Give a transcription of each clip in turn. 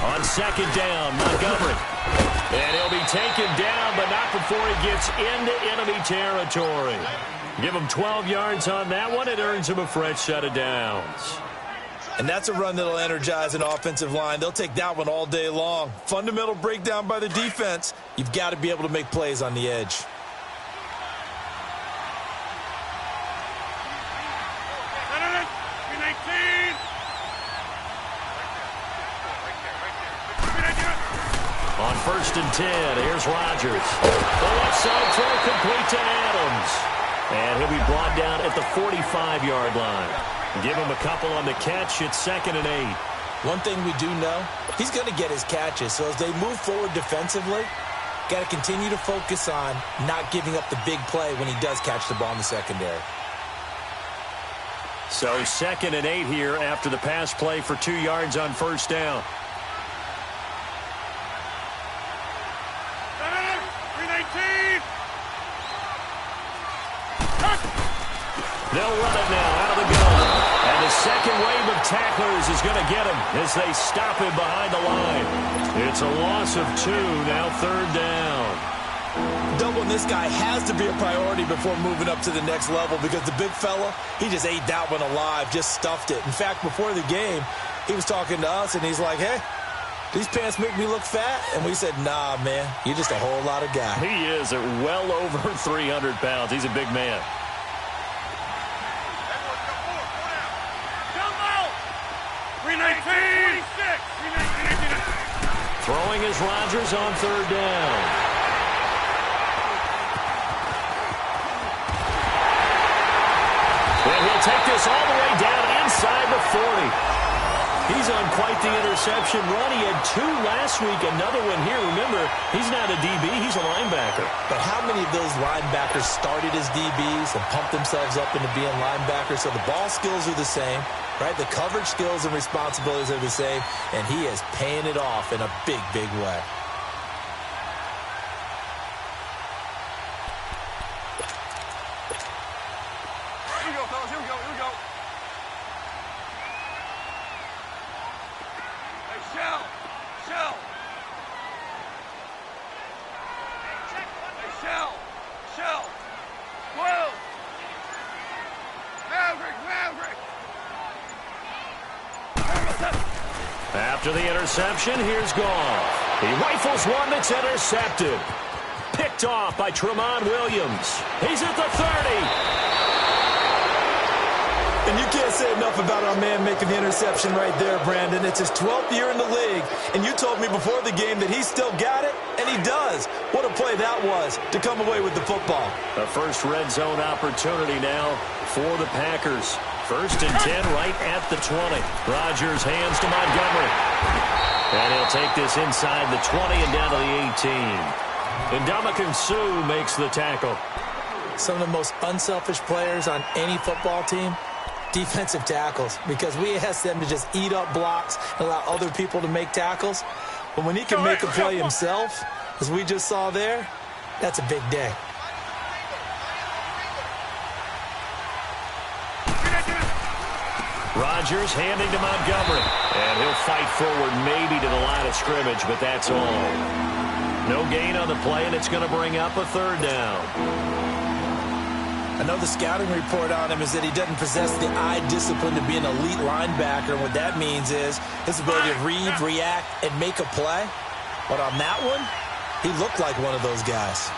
On second down, Montgomery. And he'll be taken down, but not before he gets into enemy territory. Give him 12 yards on that one. It earns him a fresh set of downs. And that's a run that'll energize an offensive line. They'll take that one all day long. Fundamental breakdown by the defense. You've got to be able to make plays on the edge. On 1st and 10, here's Rodgers. The left side throw complete to Adams. And he'll be brought down at the 45-yard line. Give him a couple on the catch. It's 2nd and 8. One thing we do know, he's going to get his catches. So as they move forward defensively, got to continue to focus on not giving up the big play when he does catch the ball in the secondary. So 2nd and 8 here after the pass play for 2 yards on 1st down. They'll run it now out of the gun. And the second wave of tacklers is going to get him as they stop him behind the line. It's a loss of 2, now 3rd down. Doubling this guy has to be a priority before moving up to the next level because the big fella, he just ate that one alive, just stuffed it. In fact, before the game, he was talking to us, and he's like, hey, these pants make me look fat? And we said, nah, man, you're just a whole lot of guy. He is at well over 300 pounds. He's a big man. Throwing is Rodgers on 3rd down. And he'll take this all the way down inside the 40. He's on quite the interception run. He had 2 last week, another one here. Remember, he's not a DB, he's a linebacker. But how many of those linebackers started as DBs and pumped themselves up into being linebackers? So the ball skills are the same, right? The coverage skills and responsibilities are the same, and he is paying it off in a big, big way. Here we go, fellas. Here we go. Here we go. Hey, Shell. Shell. Hey, Shell. Shell. 12. Maverick. Maverick. After the interception, here's Goff. He rifles one that's intercepted. Picked off by Tramon Williams. He's at the 30. And you can't say enough about our man making the interception right there, Brandon. It's his 12th year in the league, and you told me before the game that he still got it, and he does. What a play that was to come away with the football. The first red zone opportunity now for the Packers. 1st and 10 right at the 20. Rodgers hands to Montgomery. And he'll take this inside the 20 and down to the 18. And Ndamukong Suh makes the tackle. Some of the most unselfish players on any football team, defensive tackles, because we ask them to just eat up blocks and allow other people to make tackles. But when he can make a play himself, as we just saw there, that's a big day. Rodgers handing to Montgomery. And he'll fight forward maybe to the line of scrimmage, but that's all. No gain on the play, and it's going to bring up a 3rd down. I know the scouting report on him is that he doesn't possess the eye discipline to be an elite linebacker. What that means is his ability to read, react, and make a play. But on that one, he looked like one of those guys.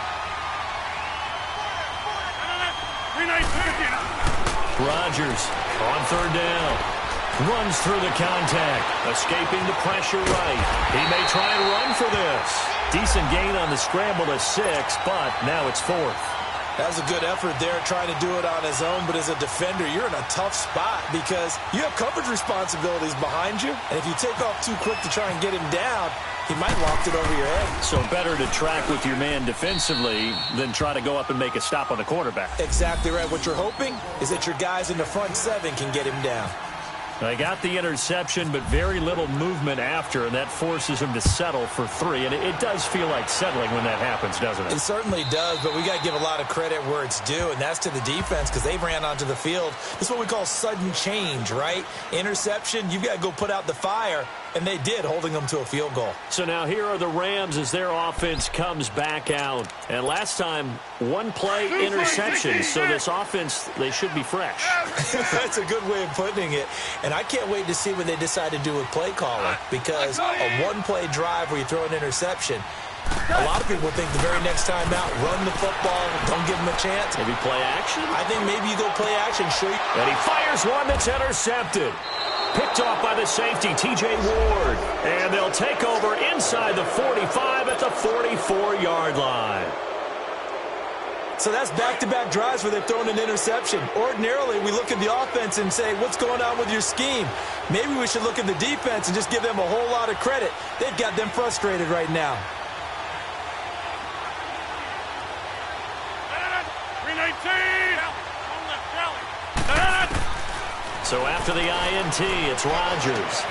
Rodgers on 3rd down. Runs through the contact. Escaping the pressure right. He may try and run for this. Decent gain on the scramble to 6, but now it's 4th. That was a good effort there, trying to do it on his own. But as a defender, you're in a tough spot because you have coverage responsibilities behind you. And if you take off too quick to try and get him down, he might loft it over your head. So better to track with your man defensively than try to go up and make a stop on the quarterback. Exactly right. What you're hoping is that your guys in the front 7 can get him down. They got the interception, but very little movement after, and that forces him to settle for 3. And it does feel like settling when that happens, doesn't it? It certainly does, but we got to give a lot of credit where it's due, and that's to the defense because they ran onto the field. This is what we call sudden change, right? Interception, you've got to go put out the fire. And they did, holding them to a field goal. So now here are the Rams as their offense comes back out. And last time, one play interception. So this offense, they should be fresh. That's a good way of putting it. And I can't wait to see what they decide to do with play calling, because a one-play drive where you throw an interception, a lot of people think the very next time out, run the football, don't give them a chance. Maybe play action? I think maybe you go play action. And he fires one that's intercepted. Picked off by the safety, T.J. Ward. And they'll take over inside the 45 at the 44-yard line. So that's back-to-back drives where they've thrown an interception. Ordinarily, we look at the offense and say, what's going on with your scheme? Maybe we should look at the defense and just give them a whole lot of credit. They've got them frustrated right now. 319! So after the INT, it's Rodgers.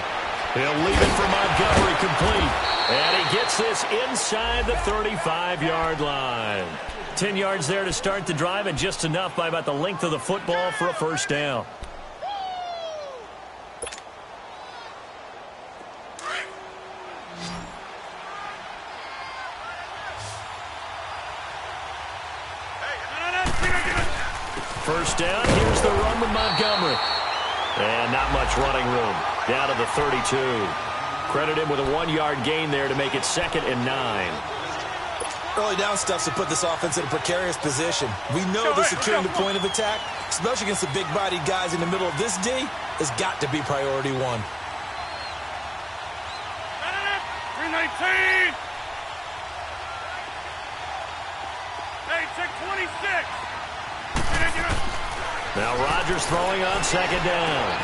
He'll leave it for Montgomery complete. And he gets this inside the 35-yard line. 10 yards there to start the drive, and just enough by about the length of the football for a first down. First down, here's the run with Montgomery. And not much running room. Down to the 32. Credit him with a 1-yard gain there to make it 2nd and 9. Early down stuff to put this offense in a precarious position. We know that securing the point of attack, especially against the big-bodied guys in the middle of this D, has got to be priority one. 319! Hey, check 26! Now Rodgers throwing on 2nd down.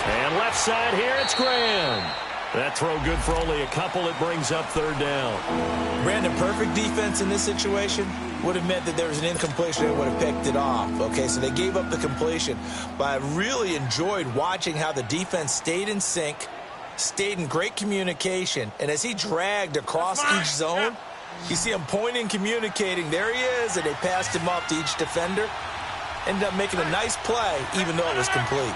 And left side here, it's Graham. That throw good for only a couple. It brings up 3rd down. Brandon, perfect defense in this situation would have meant that there was an incompletion and would have picked it off. Okay, so they gave up the completion. But I really enjoyed watching how the defense stayed in sync, stayed in great communication. And as he dragged across each zone, you see him pointing, communicating. There he is, and they passed him off to each defender. Ended up making a nice play, even though it was complete.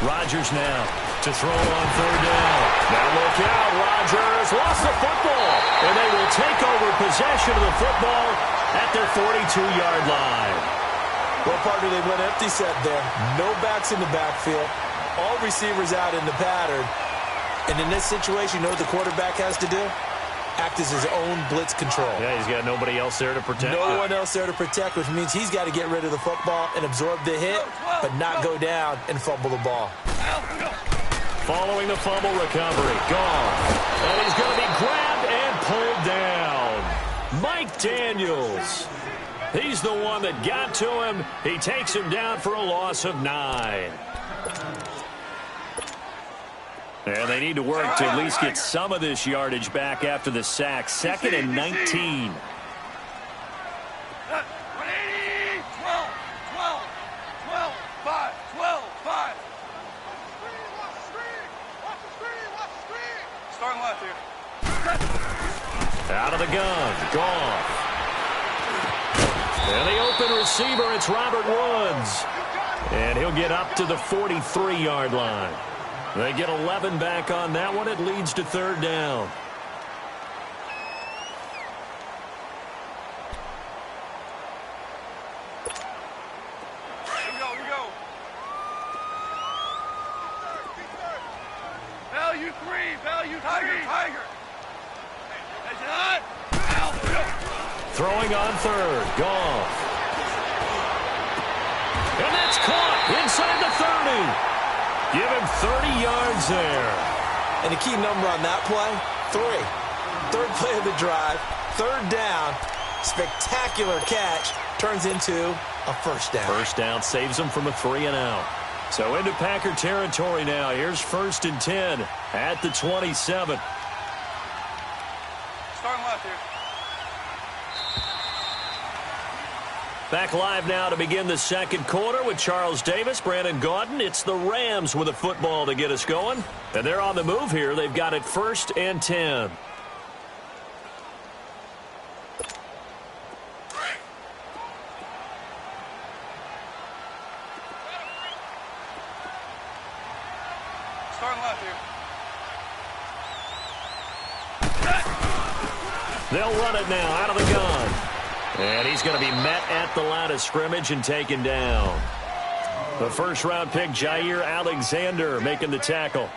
Rodgers now to throw on 3rd down. Now look out, Rodgers lost the football. And they will take over possession of the football at their 42-yard line. Well, partner, they went empty set there. No backs in the backfield. All receivers out in the pattern. And in this situation, you know what the quarterback has to do? Act as his own blitz control. Yeah, he's got nobody else there to protect. No one else there to protect, which means he's got to get rid of the football and absorb the hit, but not go down and fumble the ball. Following the fumble recovery, gone. And he's going to be grabbed and pulled down. Mike Daniels. He's the one that got to him. He takes him down for a loss of 9. And they need to work to at least get some of this yardage back after the sack. 2nd and 19. 180! 12, 12, 5, 12, 5. Starting left here. Out of the gun, Goff. And the open receiver, it's Robert Woods. And he'll get up to the 43-yard line. They get 11 back on that one. It leads to 3rd down. Here we go, here we go. Value 3, value 3. Tiger. Hey, John. Throwing on 3rd, Goff. And that's caught inside the 30. Give him 30 yards there. And the key number on that play, 3. 3rd play of the drive, 3rd down, spectacular catch, turns into a first down. First down saves him from a 3-and-out. So into Packer territory now. Here's 1st and 10 at the 27. Starting left here. Back live now to begin the 2nd quarter with Charles Davis, Brandon Gaudin. It's the Rams with a football to get us going. And they're on the move here. They've got it 1st and 10. They'll run it now out of the gun. And he's going to be met at the line of scrimmage and taken down. The first-round pick, Jair Alexander, making the tackle.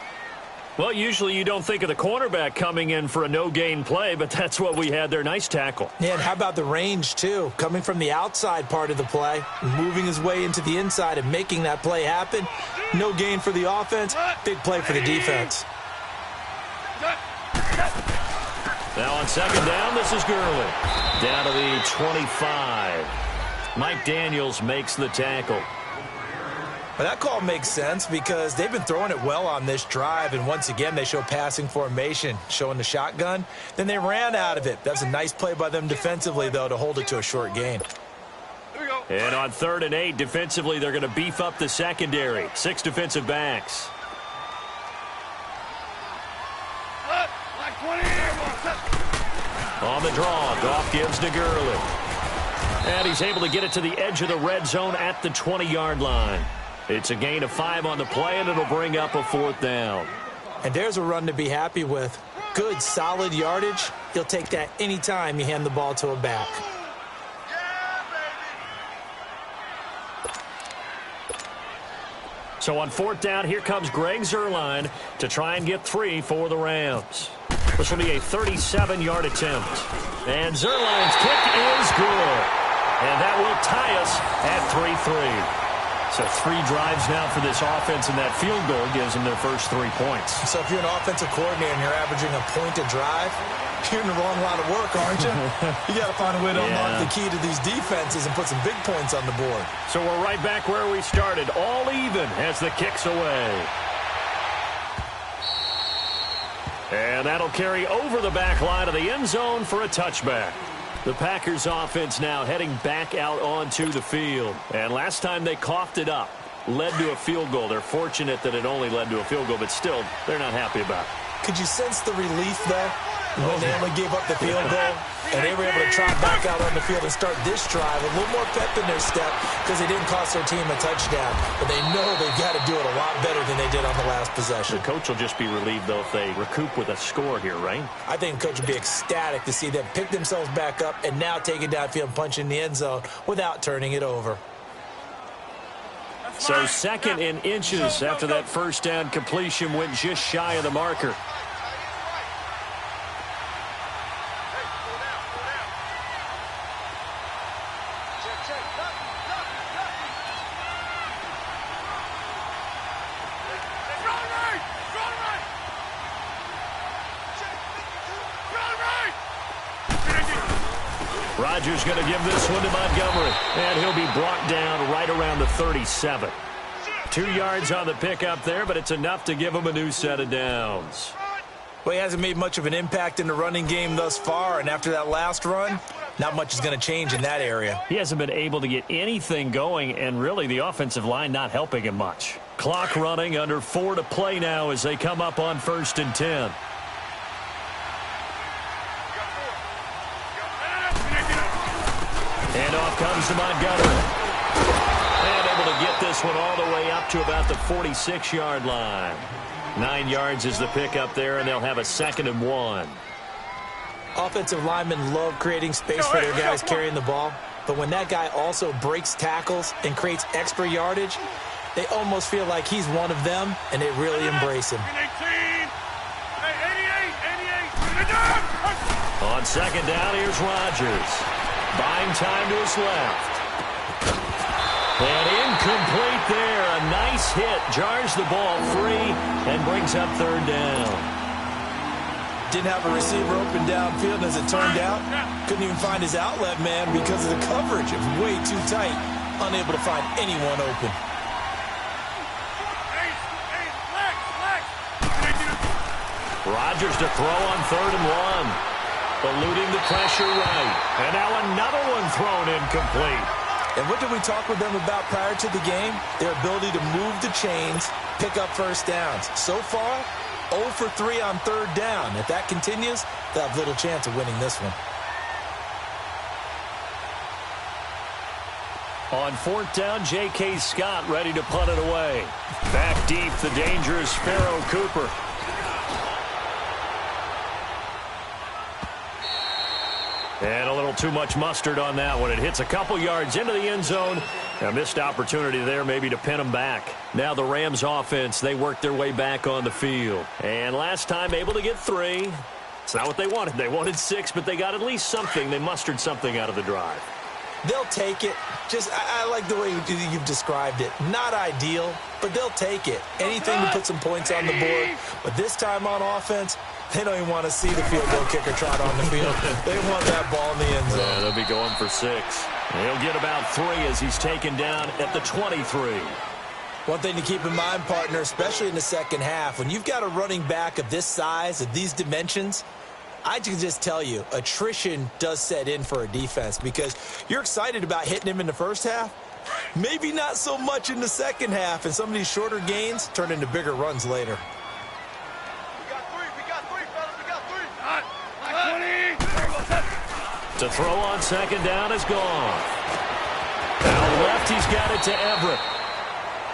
Well, usually you don't think of the cornerback coming in for a no-gain play, but that's what we had there. Nice tackle. Yeah, and how about the range, too? Coming from the outside part of the play, moving his way into the inside and making that play happen. No gain for the offense, big play for the defense. Now on second down, this is Gurley. Down to the 25. Mike Daniels makes the tackle. Well, that call makes sense because they've been throwing it well on this drive, and once again they show passing formation, showing the shotgun. Then they ran out of it. That was a nice play by them defensively, though, to hold it to a short gain. And on 3rd and 8, defensively, they're going to beef up the secondary. 6 defensive backs. On the draw, Goff gives to Gurley. And he's able to get it to the edge of the red zone at the 20-yard line. It's a gain of 5 on the play, and it'll bring up a 4th down. And there's a run to be happy with. Good, solid yardage. You'll take that anytime you hand the ball to a back. So on 4th down, here comes Greg Zuerlein to try and get 3 for the Rams. This will be a 37-yard attempt. And Zuerlein's kick is good. And that will tie us at 3-3. So 3 drives now for this offense, and that field goal gives them their first 3 points. So if you're an offensive coordinator and you're averaging a point a drive, you're in the wrong line of work, aren't you? You got to find a way to unlock the key to these defenses and put some big points on the board. So we're right back where we started, all even as the kick's away. And that'll carry over the back line of the end zone for a touchback. The Packers offense now heading back out onto the field. And last time they coughed it up, led to a field goal. They're fortunate that it only led to a field goal, but still, they're not happy about it. Could you sense the relief, though, when they only gave up the field goal and they were able to trot back out on the field and start this drive? A little more pep in their step because they didn't cost their team a touchdown. But they know they've got to do it a lot better than they did on the last possession. The coach will just be relieved, though, if they recoup with a score here, right? I think the coach will be ecstatic to see them pick themselves back up and now take it downfield and punch in the end zone without turning it over. So 2nd in inches after that first down completion went just shy of the marker. Rodgers going to give this one to Montgomery, and he'll be brought down right around the 37. 2 yards on the pickup there, but it's enough to give him a new set of downs. Well, he hasn't made much of an impact in the running game thus far, and after that last run, not much is going to change in that area. He hasn't been able to get anything going, and really the offensive line not helping him much. Clock running, under 4 to play now as they come up on 1st and 10. And off comes to Montgomery. And able to get this one all the way up to about the 46-yard line. 9 yards is the pickup there, and they'll have a 2nd and 1. Offensive linemen love creating space for their guys carrying the ball, but when that guy also breaks tackles and creates extra yardage, they almost feel like he's one of them, and they really embrace him. On 2nd down, here's Rodgers. Buying time to his left. And incomplete there. A nice hit. Jars the ball free and brings up 3rd down. Didn't have a receiver open downfield, and as it turned out, couldn't even find his outlet man because of the coverage. It was way too tight. Unable to find anyone open. Rodgers to throw on 3rd and 1. Eluding the pressure right. And now another one thrown incomplete. And what did we talk with them about prior to the game? Their ability to move the chains, pick up first downs. So far, 0 for 3 on 3rd down. If that continues, they'll have little chance of winning this one. On fourth down, J.K. Scott ready to punt it away. Back deep, the dangerous Pharaoh Cooper. And a little too much mustard on that one. It hits a couple yards into the end zone. A missed opportunity there maybe to pin them back. Now the Rams offense, they work their way back on the field. And last time able to get 3. It's not what they wanted. They wanted 6, but they got at least something. They mustered something out of the drive. They'll take it. I like the way you've described it. Not ideal, but they'll take it. Anything to put some points on the board. But this time on offense, they don't even want to see the field goal kicker trot on the field. They want that ball in the end zone. Yeah, they'll be going for 6. He'll get about 3 as he's taken down at the 23. One thing to keep in mind, partner, especially in the second half, when you've got a running back of this size, of these dimensions, I can just tell you, attrition does set in for a defense because you're excited about hitting him in the first half. Maybe not so much in the second half, and some of these shorter gains turn into bigger runs later. We got 3, fellas. We got 3. To throw on second down is gone. Out left, he's got it to Everett.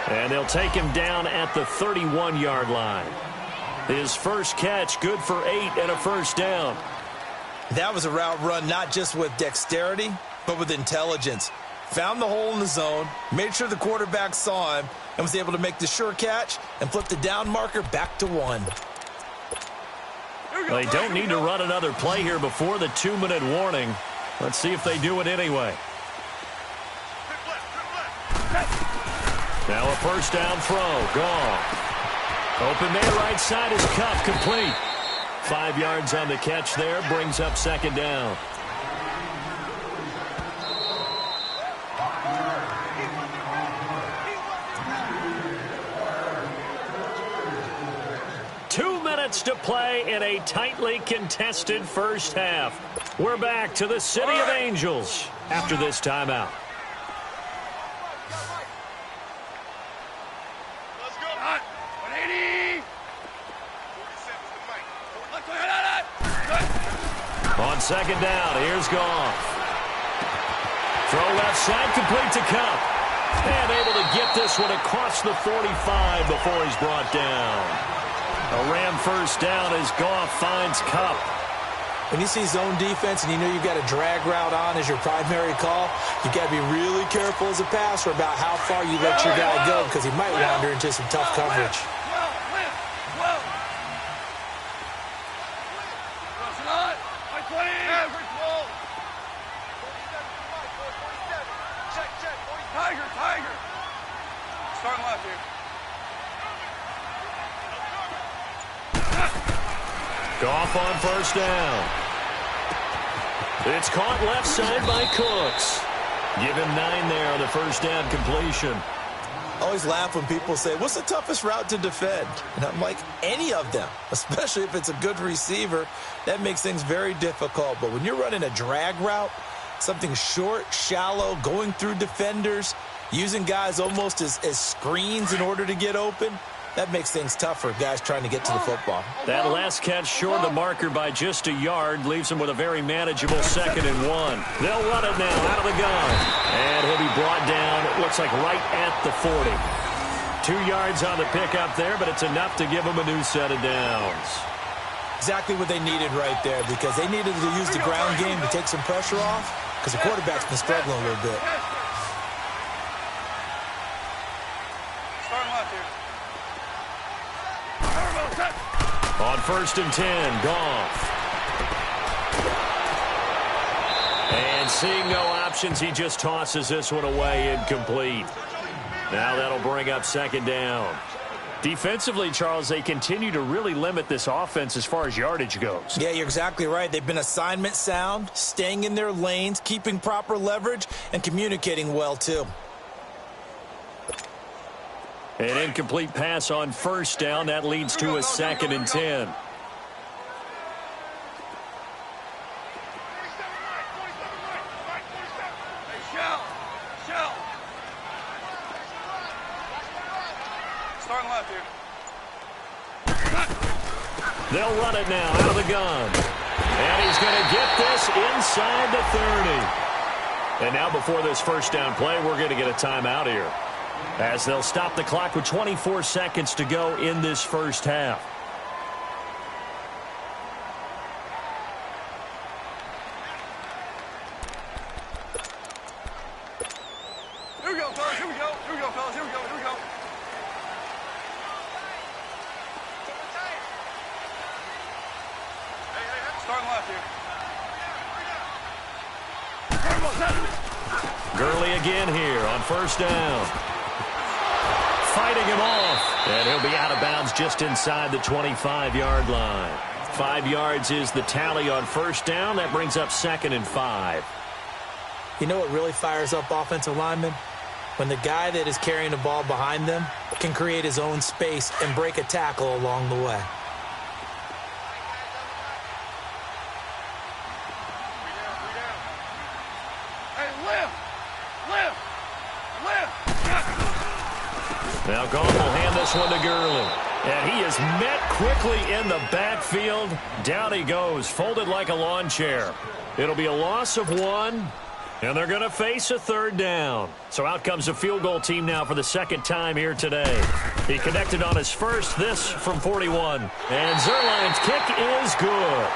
And they'll take him down at the 31-yard line. His first catch, good for 8 and a first down. That was a route run not just with dexterity, but with intelligence. Found the hole in the zone, made sure the quarterback saw him, and was able to make the sure catch and flip the down marker back to 1. They don't need to run another play here before the 2-minute warning. Let's see if they do it anyway. Now a first down throw, gone. Open man right side is Cup, complete. 5 yards on the catch there, brings up second down. To play in a tightly contested first half. We're back to the City of Angels after this timeout. Let's go. 180. On second down, here's Goff. Throw left side, complete to Cup. And able to get this one across the 45 before he's brought down. A Ram first down as Goff finds Cup. When you see zone defense and you know you've got a drag route on as your primary call, you've got to be really careful as a passer about how far you let your guy go because he might wander into some tough coverage. Tiger. Starting left here. Goff on first down. It's caught left side by Cooks. Give him 9 there on the first down completion. I always laugh when people say, what's the toughest route to defend? And I'm like, any of them, especially if it's a good receiver. That makes things very difficult. But when you're running a drag route, something short, shallow, going through defenders, using guys almost as screens in order to get open, that makes things tough for guys trying to get to the football. That last catch short of the marker by just a yard leaves him with a very manageable 2nd and 1. They'll run it now out of the gun. And he'll be brought down, it looks like right at the 40. 2 yards on the pickup there, but it's enough to give him a new set of downs. Exactly what they needed right there because they needed to use the ground game to take some pressure off because the quarterback's been struggling a little bit. Starting left here. On 1st and 10, Goff. And seeing no options, he just tosses this one away incomplete. Now that'll bring up second down. Defensively, Charles, they continue to really limit this offense as far as yardage goes. Yeah, you're exactly right. They've been assignment sound, staying in their lanes, keeping proper leverage, and communicating well, too. An incomplete pass on first down. That leads to a 2nd and 10. Starting left here. They'll run it now out of the gun. And he's going to get this inside the 30. And now before this first down play, we're going to get a timeout here, as they'll stop the clock with 24 seconds to go in this first half. Here we go, fellas. Here we go. Here we go, fellas. Here we go. Here we go. Hey, starting left here. Gurley again here on first down. Fighting him off. And he'll be out of bounds just inside the 25-yard line. 5 yards is the tally on first down. That brings up 2nd and 5. You know what really fires up offensive linemen? When the guy that is carrying the ball behind them can create his own space and break a tackle along the way. Now Gone will hand this one to Gurley. And he is met quickly in the backfield. Down he goes, folded like a lawn chair. It'll be a loss of 1, and they're going to face a 3rd down. So out comes the field goal team now for the 2nd time here today. He connected on his first, this from 41. And Zuerlein's kick is good.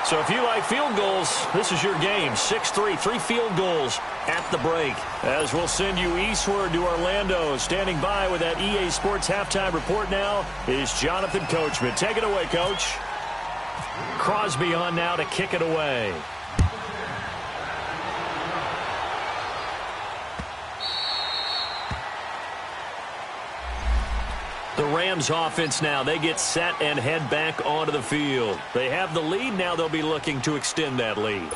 So if you like field goals, this is your game. 6-3, 3 field goals at the break. As we'll send you eastward to Orlando. Standing by with that EA Sports halftime report now is Jonathan Coachman. Take it away, Coach. Crosby on now to kick it away. The Rams offense now, they get set and head back onto the field. They have the lead. Now they'll be looking to extend that lead.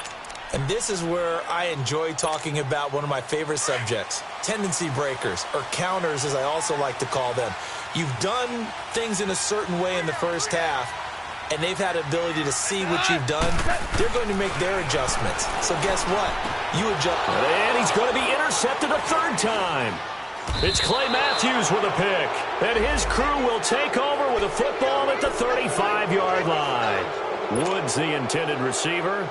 And this is where I enjoy talking about one of my favorite subjects, tendency breakers, or counters as I also like to call them. You've done things in a certain way in the first half, and they've had the ability to see what you've done. They're going to make their adjustments. So guess what? You adjust. And he's going to be intercepted a 3rd time. It's Clay Matthews with a pick. And his crew will take over with a football at the 35-yard line. Woods, the intended receiver.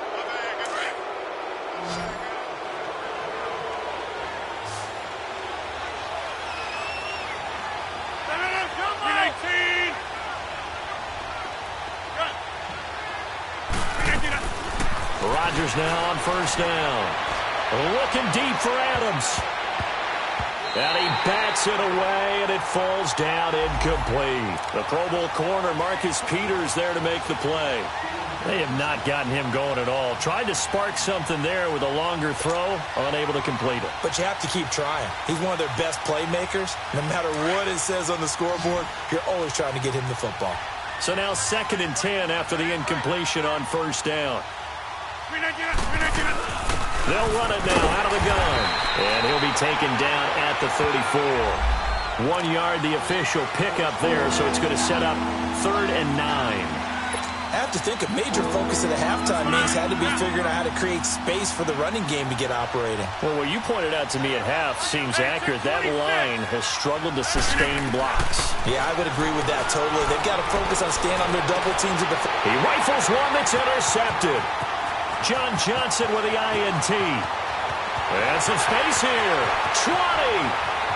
Rodgers now on first down. Looking deep for Adams. And he bats it away, and it falls down incomplete. The Pro Bowl corner, Marcus Peters, there to make the play. They have not gotten him going at all. Tried to spark something there with a longer throw, unable to complete it. But you have to keep trying. He's one of their best playmakers. No matter what it says on the scoreboard, you're always trying to get him the football. So now 2nd and 10 after the incompletion on first down. They'll run it now out of the gun. And he'll be taken down at the 34. 1 yard, the official pickup there, so it's going to set up 3rd and 9. I have to think a major focus of the halftime means had to be figuring out how to create space for the running game to get operating. Well, what you pointed out to me at half seems accurate. That line has struggled to sustain blocks. Yeah, I would agree with that totally. They've got to focus on staying on their double teams at the... He rifles one that's intercepted. John Johnson with the INT. And some space here. 20,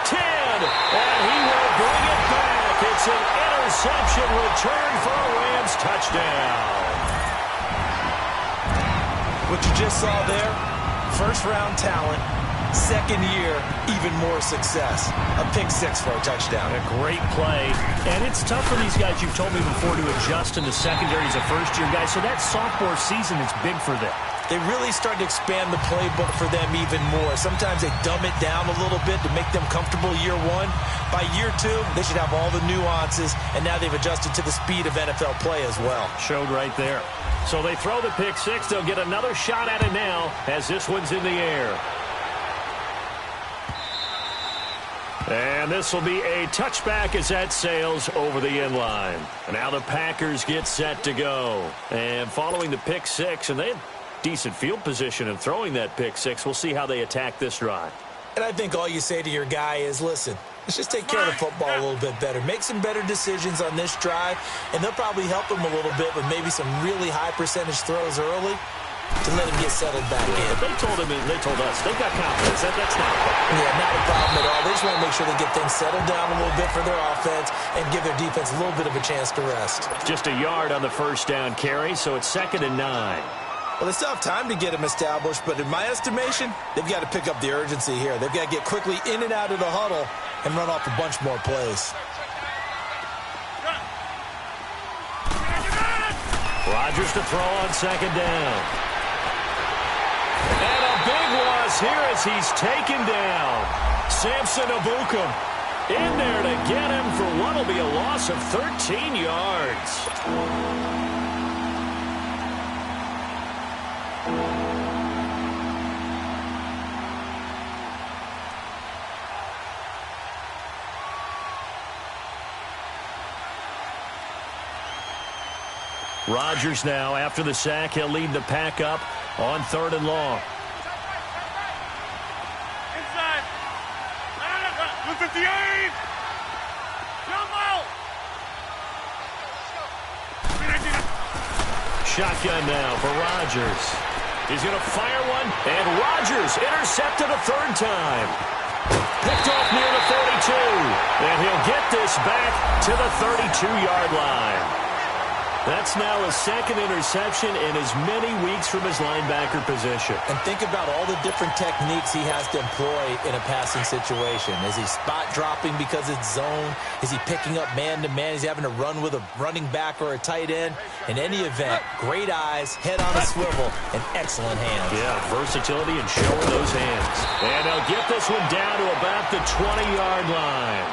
10, and he will bring it back. It's an interception return for a Rams touchdown. What you just saw there, first-round talent, second year, even more success. A pick-6 for a touchdown. A great play. And it's tough for these guys, you've told me before, to adjust in the secondary as a first-year guy. So that sophomore season is big for them. They really start to expand the playbook for them even more. Sometimes they dumb it down a little bit to make them comfortable year 1. By year 2, they should have all the nuances, and now they've adjusted to the speed of NFL play as well. Showed right there. So they throw the pick-6. They'll get another shot at it now as this one's in the air. And this will be a touchback as that sails over the end line. And now the Packers get set to go. And following the pick-6, and they have decent field position in throwing that pick-6. We'll see how they attack this drive. And I think all you say to your guy is, listen, let's just take care of the football a little bit better. Make some better decisions on this drive, and they'll probably help him a little bit with maybe some really high percentage throws early. to let him get settled back in. But they told us, they've got confidence. That's not a problem. Yeah, not a problem at all. They just want to make sure they get things settled down a little bit for their offense and give their defense a little bit of a chance to rest. Just a yard on the first down carry, so it's 2nd and 9. Well, they still have time to get him established, but in my estimation, they've got to pick up the urgency here. They've got to get quickly in and out of the huddle and run off a bunch more plays. Rodgers to throw on 2nd down. And a big loss here as he's taken down. Samson Ebukam in there to get him for what will be a loss of 13 yards. Rodgers now, after the sack, he'll lead the pack up on 3rd and long. Inside. 58. Jump out. Shotgun now for Rodgers. He's going to fire one, and Rodgers intercepted a 3rd time. Picked off near the 42, and he'll get this back to the 32-yard line. That's now his 2nd interception in as many weeks from his linebacker position. And think about all the different techniques he has to employ in a passing situation. Is he spot dropping because it's zone? Is he picking up man-to-man? Is he having to run with a running back or a tight end? In any event, great eyes, head on a swivel, and excellent hands. Yeah, versatility and showing those hands. And they'll get this one down to about the 20-yard line.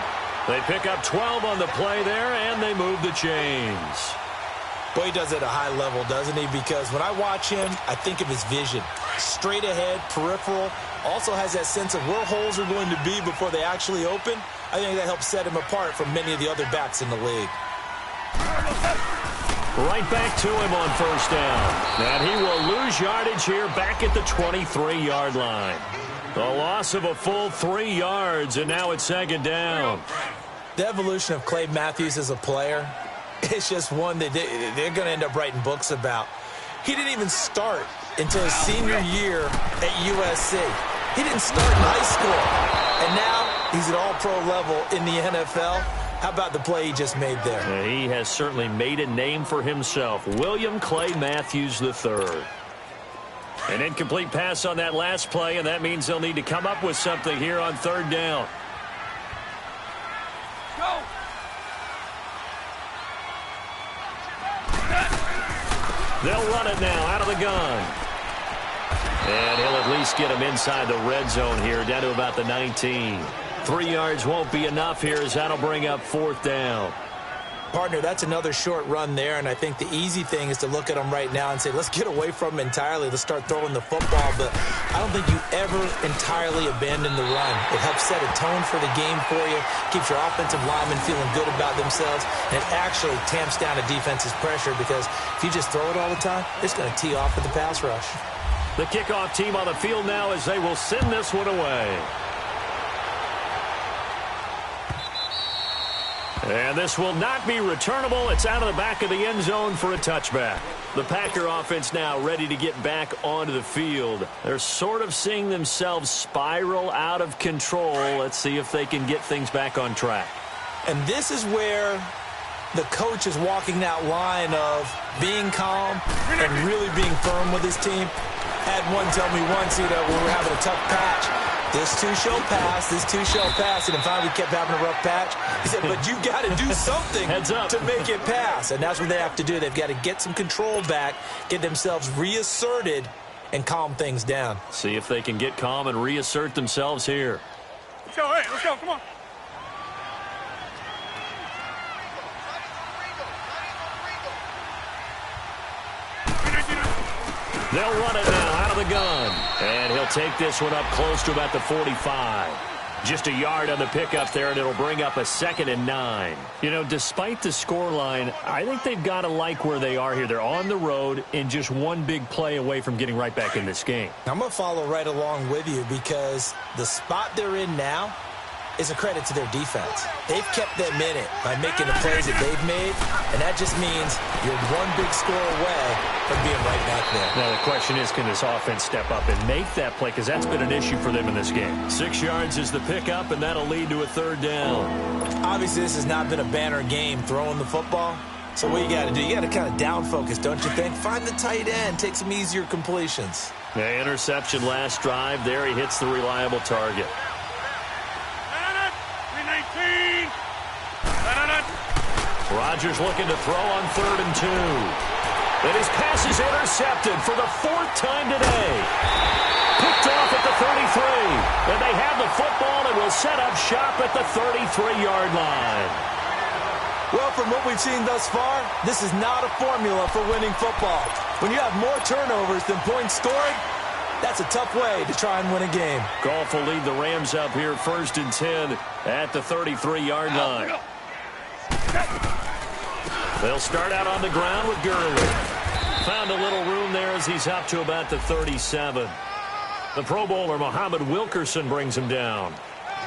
They pick up 12 on the play there, and they move the chains. Boy, he does it at a high level, doesn't he? Because when I watch him, I think of his vision. Straight ahead, peripheral. Also has that sense of where holes are going to be before they actually open. I think that helps set him apart from many of the other backs in the league. Right back to him on 1st down. And he will lose yardage here back at the 23-yard line. The loss of a full 3 yards, and now it's 2nd down. The evolution of Clay Matthews as a player, it's just one that they're going to end up writing books about. He didn't even start until his senior year at USC. He didn't start in high school. And now he's at all-pro level in the NFL. How about the play he just made there? Yeah, he has certainly made a name for himself. William Clay Matthews III. An incomplete pass on that last play, and that means they'll need to come up with something here on 3rd down. Go. They'll run it now out of the gun. And he'll at least get him inside the red zone here, down to about the 19. 3 yards won't be enough here, as that'll bring up 4th down. Partner, that's another short run there, and I think the easy thing is to look at him right now and say, let's get away from him entirely. Let's start throwing the football, but I don't think you ever entirely abandon the run. It helps set a tone for the game for you, keeps your offensive linemen feeling good about themselves, and it actually tamps down a defense's pressure, because if you just throw it all the time, it's going to tee off with the pass rush. The kickoff team on the field now as they will send this one away. And this will not be returnable. It's out of the back of the end zone for a touchback. The Packer offense now ready to get back onto the field. They're sort of seeing themselves spiral out of control. Let's see if they can get things back on track. And this is where the coach is walking that line of being calm and really being firm with his team. Had one tell me once, when we were having a tough patch, this too shall pass, this too shall pass. And finally we kept having a rough patch. He said, but you got to do something Heads up. to make it pass. And that's what they have to do. They've got to get some control back, get themselves reasserted, and calm things down. See if they can get calm and reassert themselves here. Let's go, hey, let's go, come on. They'll run it now out of the gun. And he'll take this one up close to about the 45. Just a yard on the pickup there, and it'll bring up a 2nd and 9. Despite the scoreline, I think they've got to like where they are here. They're on the road and just one big play away from getting right back in this game. I'm going to follow right along with you, because the spot they're in now, is a credit to their defense. They've kept them in it by making the plays that they've made, and that just means you're one big score away from being right back there. Now the question is, can this offense step up and make that play? Because that's been an issue for them in this game. 6 yards is the pickup, and that'll lead to a third down. Obviously, this has not been a banner game throwing the football. So what you got to do, you got to kind of down focus, don't you think? Find the tight end, take some easier completions. The interception last drive. There he hits the reliable target. 319. Rodgers looking to throw on 3rd and 2. And his pass is intercepted for the 4th time today. Picked off at the 33. And they have the football and will set up shop at the 33-yard line. Well, from what we've seen thus far, this is not a formula for winning football. When you have more turnovers than points scored, that's a tough way to try and win a game. Goff will lead the Rams up here 1st and 10 at the 33-yard line. They'll start out on the ground with Gurley. Found a little room there as he's up to about the 37. The Pro Bowler Muhammad Wilkerson brings him down.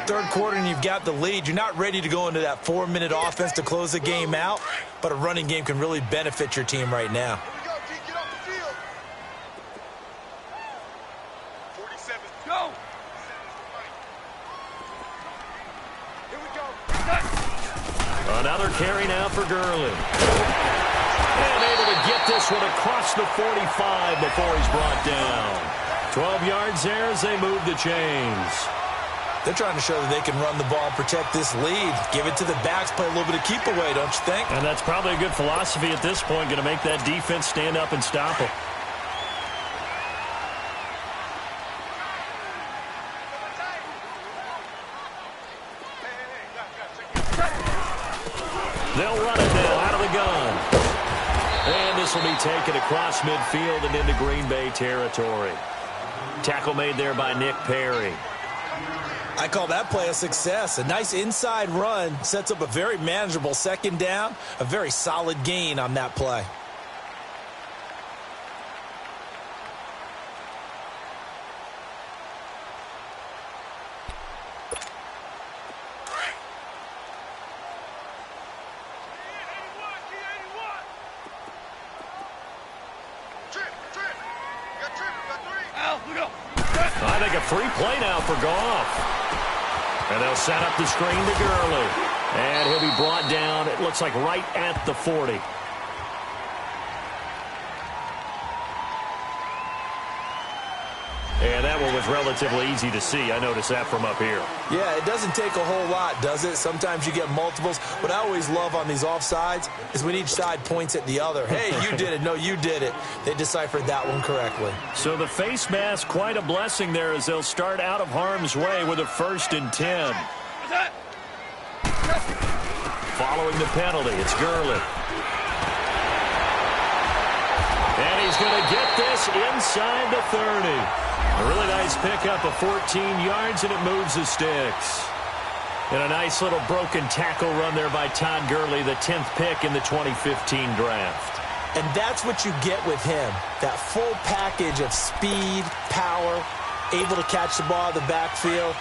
Third quarter and you've got the lead. You're not ready to go into that 4-minute offense to close the game out, but a running game can really benefit your team right now. Go. Another carry now for Gurley. And able to get this one across the 45 before he's brought down. 12 yards there as they move the chains. They're trying to show that they can run the ball, protect this lead. Give it to the backs, play a little bit of keep away, don't you think? And that's probably a good philosophy at this point, going to make that defense stand up and stop them. They'll run it now out of the gun. And this will be taken across midfield and into Green Bay territory. Tackle made there by Nick Perry. I call that play a success. A nice inside run sets up a very manageable 2nd down. A very solid gain on that play. I think a free play now for Goff. And they'll set up the screen to Gurley. And he'll be brought down, it looks like right at the 40. And that one was relatively easy to see. I noticed that from up here. Yeah, it doesn't take a whole lot, does it? Sometimes you get multiples. What I always love on these offsides is when each side points at the other. Hey, you did it. No, you did it. They deciphered that one correctly. So the face mask, quite a blessing there as they'll start out of harm's way with a 1st and 10. Following the penalty, it's Gurley. And he's going to get this inside the 30. A really nice pickup of 14 yards, and it moves the sticks. And a nice little broken tackle run there by Todd Gurley, the 10th pick in the 2015 draft. And that's what you get with him, that full package of speed, power, able to catch the ball in the backfield.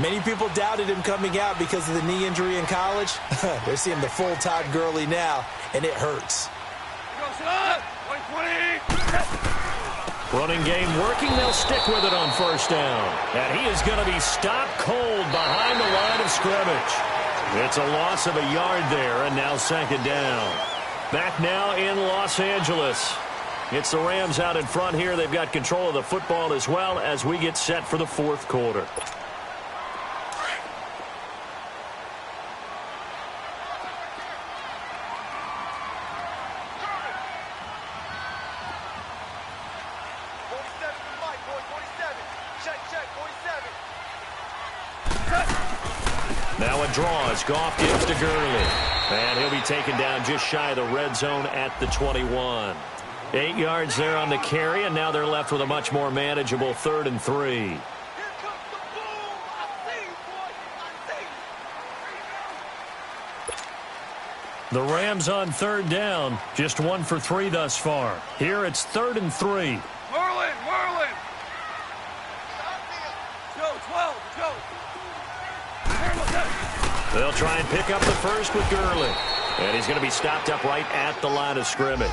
Many people doubted him coming out because of the knee injury in college. They're seeing the full Todd Gurley now, and it hurts. Running game working. They'll stick with it on 1st down. And he is going to be stopped cold behind the line of scrimmage. It's a loss of a yard there, and now 2nd down. Back now in Los Angeles. It's the Rams out in front here. They've got control of the football as well as we get set for the 4th quarter. Now a draw as Goff gives to Gurley. And he'll be taken down just shy of the red zone at the 21. 8 yards there on the carry, and now they're left with a much more manageable 3rd and 3. The Rams on 3rd down, just 1 for 3 thus far. Here it's 3rd and 3. Merlin! Go, 12, go! They'll try and pick up the first with Gurley. And he's going to be stopped up right at the line of scrimmage.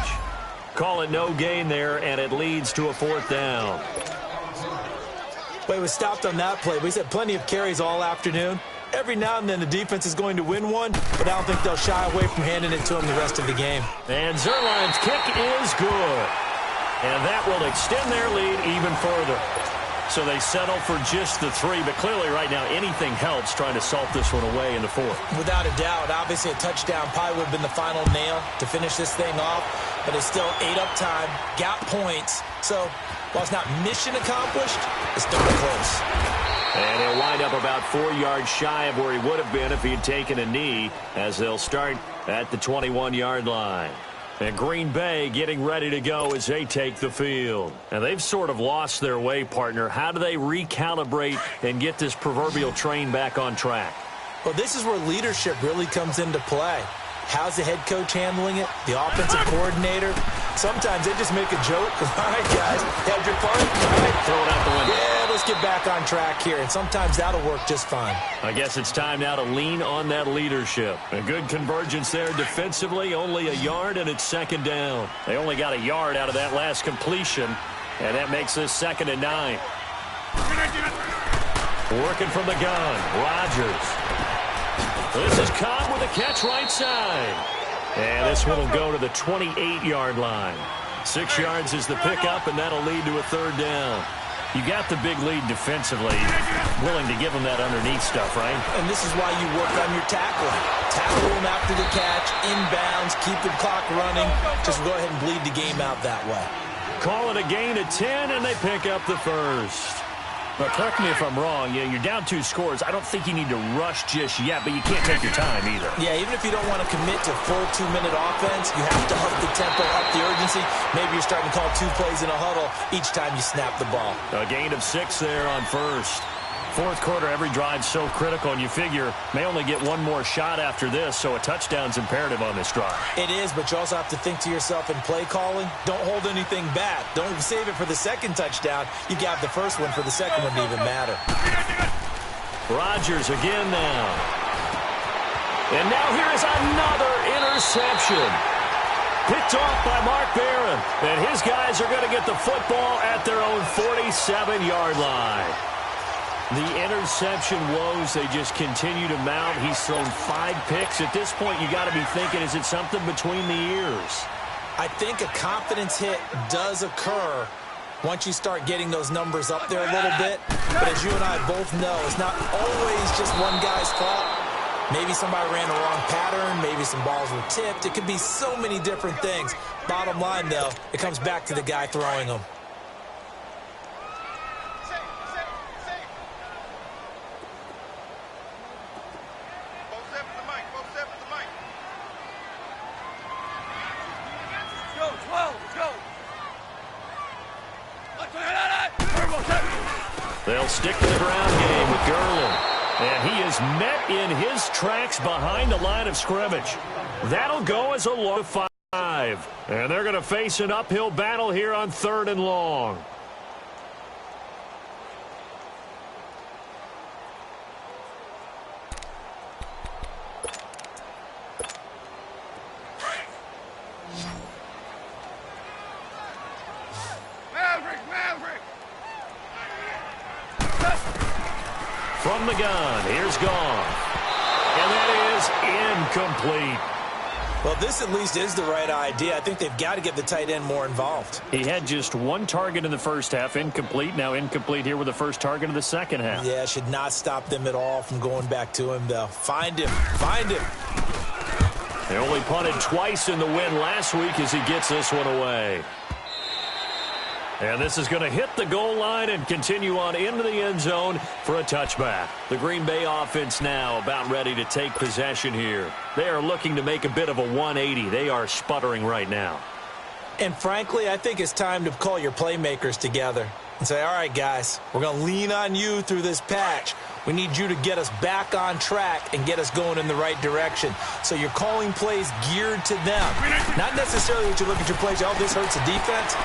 Call it no gain there, and it leads to a 4th down. Well, he was stopped on that play, but he's had plenty of carries all afternoon. Every now and then the defense is going to win one, but I don't think they'll shy away from handing it to him the rest of the game. And Zuerlein's kick is good. And that will extend their lead even further. So they settle for just the 3, but clearly right now anything helps trying to salt this one away in the 4th. Without a doubt, obviously a touchdown probably would have been the final nail to finish this thing off, but it's still 8 up time, got points. So while it's not mission accomplished, it's still close. And he'll wind up about 4 yards shy of where he would have been if he had taken a knee, as they'll start at the 21-yard line. And Green Bay getting ready to go as they take the field. And they've sort of lost their way, partner. How do they recalibrate and get this proverbial train back on track? Well, this is where leadership really comes into play. How's the head coach handling it? The offensive coordinator? Sometimes they just make a joke. All right, guys, had your fun? All right, throw it out the window. Yeah, let's get back on track here. And sometimes that'll work just fine. I guess it's time now to lean on that leadership. A good convergence there defensively, only a yard, and it's 2nd down. They only got a yard out of that last completion, and that makes this 2nd and 9. Working from the gun, Rodgers. This is Cobb with a catch right side. And this one will go to the 28-yard line. 6 yards is the pickup, and that'll lead to a 3rd down. You got the big lead defensively. Willing to give them that underneath stuff, right? And this is why you work on your tackling. Tackle them after the catch, inbounds, keep the clock running. Just go ahead and bleed the game out that way. Call it a gain of 10, and they pick up the first. But correct me if I'm wrong, you're down 2 scores. I don't think you need to rush just yet, but you can't take your time either. Yeah, even if you don't want to commit to full 2-minute offense, you have to up the tempo, up the urgency. Maybe you're starting to call 2 plays in a huddle each time you snap the ball. A gain of 6 there on first. 4th quarter, every drive's so critical, and you figure may only get one more shot after this, so a touchdown's imperative on this drive. It is, but you also have to think to yourself in play calling, don't hold anything back. Don't save it for the 2nd touchdown. You got the first one for the 2nd one to even matter. Rodgers again now. And now here is another interception. Picked off by Mark Barron. And his guys are going to get the football at their own 47-yard line. The interception woes, they just continue to mount. He's thrown 5 picks. At this point, you got to be thinking, is it something between the ears? I think a confidence hit does occur once you start getting those numbers up there a little bit. But as you and I both know, it's not always just one guy's fault. Maybe somebody ran the wrong pattern. Maybe some balls were tipped. It could be so many different things. Bottom line, though, it comes back to the guy throwing them. They'll stick to the ground game with Gurley. And he is met in his tracks behind the line of scrimmage. That'll go as a low 5. And they're going to face an uphill battle here on 3rd and long. From the gun, here's Goff. And that is incomplete. Well, this at least is the right idea. I think they've got to get the tight end more involved. He had just 1 target in the first half, incomplete. Now incomplete here with the first target of the second half. Yeah, should not stop them at all from going back to him, though. Find him. Find him. They only punted twice in the win last week as he gets this one away. And this is going to hit the goal line and continue on into the end zone for a touchback. The Green Bay offense now about ready to take possession here. They are looking to make a bit of a 180. They are sputtering right now. And frankly, I think it's time to call your playmakers together and say, all right, guys, we're going to lean on you through this patch. We need you to get us back on track and get us going in the right direction. So you're calling plays geared to them. Not necessarily that you look at your plays, oh, this hurts the defense.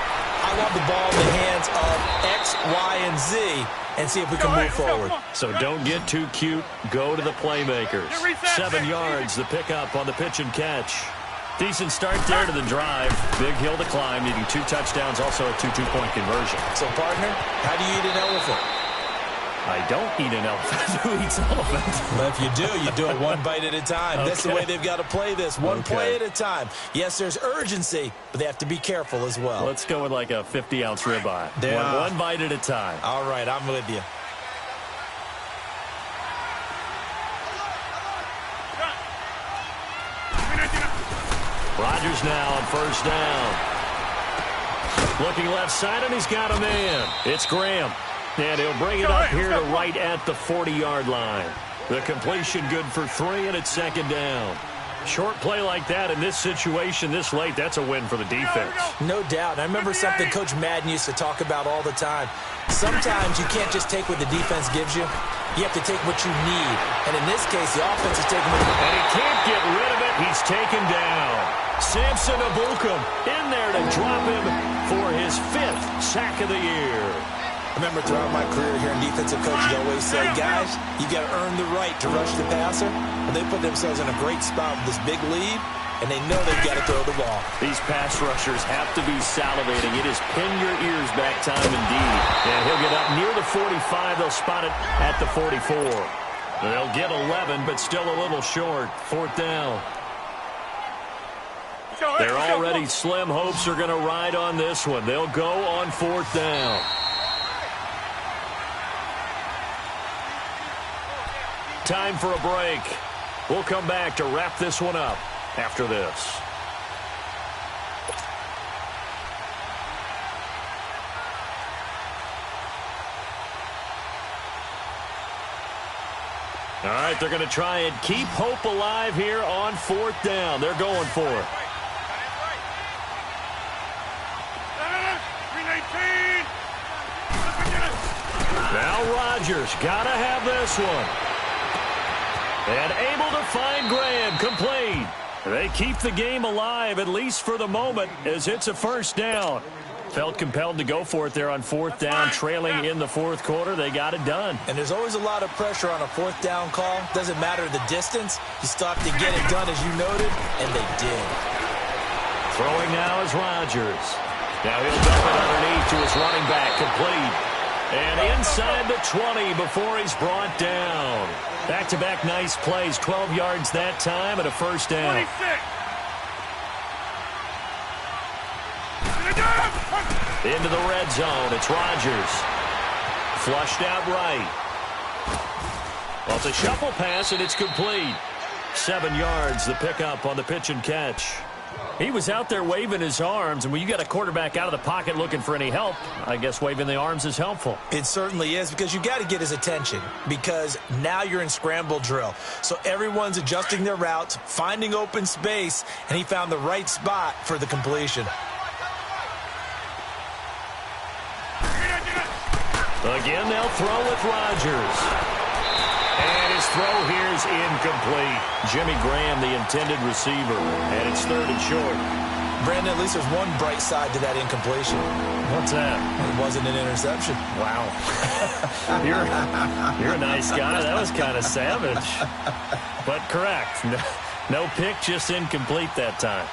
I want the ball in the hands of X, Y, and Z and see if we can move forward. So don't get too cute. Go to the playmakers. 7 yards, the pickup on the pitch and catch. Decent start there to the drive. Big hill to climb, needing 2 touchdowns, also a 2 two-point conversion. So, partner, how do you eat an elephant? I don't eat an elephant. Who eats elephant? Well, if you do it one bite at a time. Okay. That's the way they've got to play this, one play at a time. Yes, there's urgency, but they have to be careful as well. Let's go with like a 50-ounce ribeye. One bite at a time. All right, I'm with you. Rodgers now on first down. Looking left side, and he's got a man. It's Graham. And he'll bring it up here to right at the 40-yard line. The completion good for 3, and it's second down. Short play like that in this situation this late, that's a win for the defense. No doubt. I remember something Coach Madden used to talk about all the time. Sometimes you can't just take what the defense gives you. You have to take what you need. And in this case, the offense is taking what And he can't get rid of it. He's taken down. Samson Ebukam in there to drop him for his 5th sack of the year. I remember throughout my career here in defensive coach, you always say, guys, you got to earn the right to rush the passer. And they put themselves in a great spot with this big lead, and they know they've got to throw the ball. These pass rushers have to be salivating. It is pin your ears back time indeed. And he'll get up near the 45. They'll spot it at the 44. They'll get 11, but still a little short. 4th down. Their already slim hopes are going to ride on this one. They'll go on 4th down. Time for a break. We'll come back to wrap this one up after this. All right, they're going to try and keep hope alive here on 4th down. They're going for it. Now Rodgers got to have this one. And able to find Graham, complete. They keep the game alive, at least for the moment, as it's a first down. Felt compelled to go for it there on 4th down, trailing in the 4th quarter. They got it done. And there's always a lot of pressure on a 4th down call. Doesn't matter the distance. You still have to get it done, as you noted, and they did. Throwing now is Rodgers. Now he'll dump it underneath to his running back, complete. And inside the 20 before he's brought down. Back-to-back nice plays, 12 yards that time and a first down. 26. Into the red zone, it's Rodgers. Flushed out right. Well, it's a shuffle pass, and it's complete. 7 yards, the pickup on the pitch and catch. He was out there waving his arms, and when you got a quarterback out of the pocket looking for any help, I guess waving the arms is helpful. It certainly is, because you got to get his attention, because now you're in scramble drill. So everyone's adjusting their routes, finding open space, and he found the right spot for the completion. Again, they'll throw with Rodgers. And his throw here is incomplete. Jimmy Graham, the intended receiver, and it's 3rd and short. Brandon, at least there's one bright side to that incompletion. What's that? It wasn't an interception. Wow. You're a nice guy. That was kind of savage. But correct. No pick, just incomplete that time.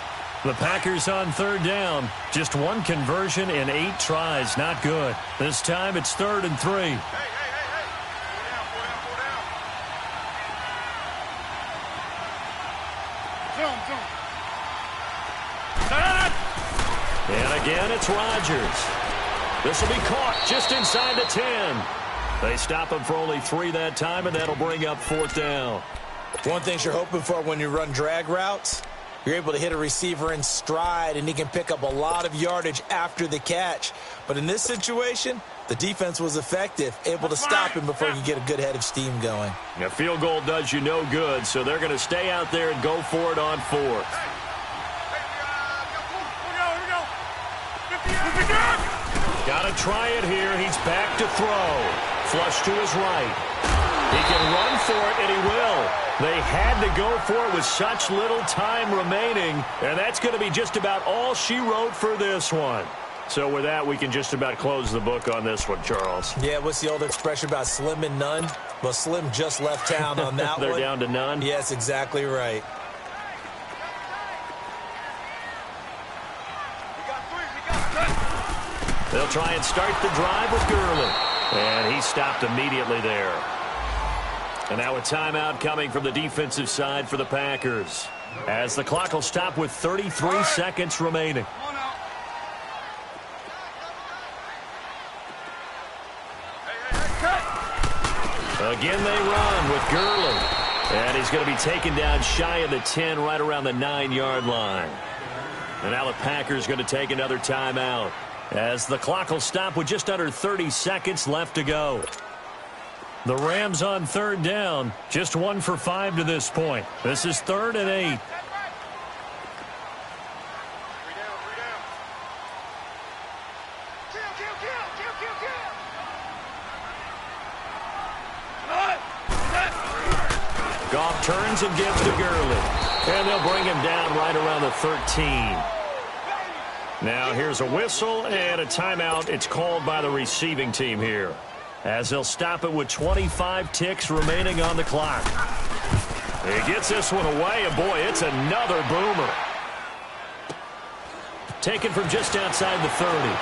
The Packers on 3rd down. Just one conversion in 8 tries. Not good. This time it's 3rd and 3. And again, it's Rodgers. This will be caught just inside the 10. They stop him for only 3 that time, and that'll bring up 4th down. One thing you're hoping for when you run drag routes, you're able to hit a receiver in stride, and he can pick up a lot of yardage after the catch. But in this situation, the defense was effective, able to stop him before you get a good head of steam going. A field goal does you no good, so they're going to stay out there and go for it on 4th. Got to try it here. He's back to throw. Flush to his right. He can run for it, and he will. They had to go for it with such little time remaining, and that's going to be just about all she wrote for this one. So with that, we can just about close the book on this one, Charles. Yeah, what's the old expression about slim and none? Well, Slim just left town on that They're one. down to none? Yes, exactly right. They'll try and start the drive with Gurley. And he stopped immediately there. And now a timeout coming from the defensive side for the Packers, as the clock will stop with 33 seconds remaining. Again they run with Gurley. And he's going to be taken down shy of the 10, right around the 9-yard line. And now the Packers going to take another timeout, as the clock will stop with just under 30 seconds left to go. The Rams on third down, just 1 for 5 to this point. This is 3rd and 8. Goff turns and gives to Gurley. And they'll bring him down right around the 13. Now here's a whistle and a timeout. It's called by the receiving team here, as they'll stop it with 25 ticks remaining on the clock. He gets this one away, and boy, it's another boomer. Taken from just outside the 30.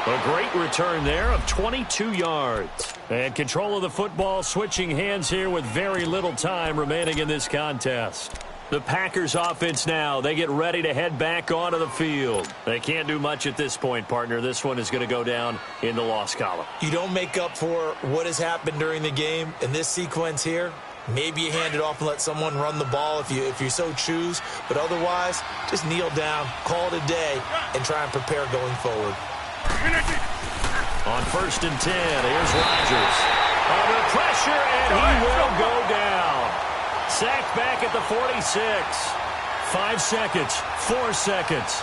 A great return there of 22 yards. And control of the football switching hands here with very little time remaining in this contest. The Packers offense now, they get ready to head back onto the field. They can't do much at this point, partner. This one is going to go down in the loss column. You don't make up for what has happened during the game in this sequence here. Maybe you hand it off and let someone run the ball if you so choose. But otherwise, just kneel down, call it a day, and try and prepare going forward. On 1st and 10, here's Rodgers. Under pressure, and he will go down. Sacked back at the 46. 5 seconds, 4 seconds.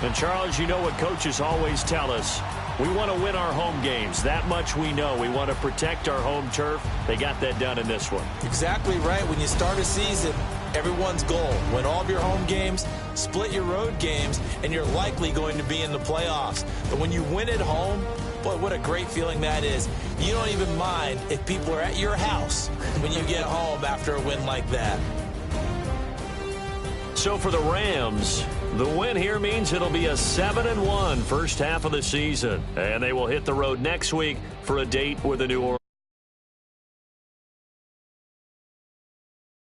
And Charles, you know what coaches always tell us. We want to win our home games. That much we know. We want to protect our home turf. They got that done in this one. Exactly right. When you start a season, everyone's goal: win all of your home games, split your road games, and you're likely going to be in the playoffs. But when you win at home, boy, what a great feeling that is. You don't even mind if people are at your house when you get home after a win like that. So for the Rams, the win here means it'll be a 7-1 first half of the season. And they will hit the road next week for a date with the New Orleans.